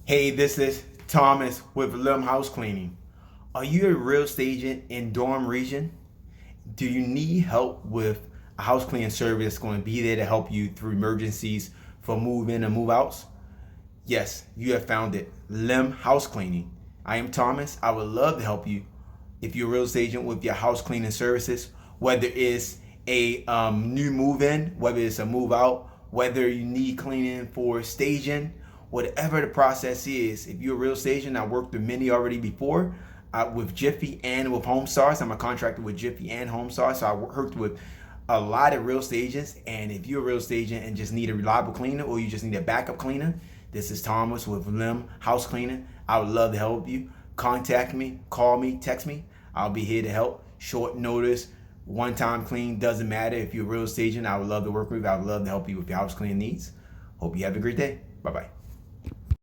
Hey, this is Thomas with Lim House Cleaning. Are you a real estate agent in Durham region? Do you need help with a house cleaning service that's going to be there to help you through emergencies for move in and move outs? Yes, you have found it. Lim House Cleaning. I am Thomas. I would love to help you if you're a real estate agent with your house cleaning services, whether it's a new move in, whether it's a move out, whether you need cleaning for staging, whatever the process is. If you're a real estate agent, I worked with many already before with Jiffy and with HomeStars. I'm a contractor with Jiffy and HomeStars, so I worked with a lot of real estate agents. And if you're a real estate agent and just need a reliable cleaner or you just need a backup cleaner, this is Thomas with Lim House Cleaning. I would love to help you. Contact me, call me, text me. I'll be here to help. Short notice, one time clean, doesn't matter. If you're a real estate agent, I would love to work with you. I would love to help you with your house cleaning needs. Hope you have a great day. Bye-bye.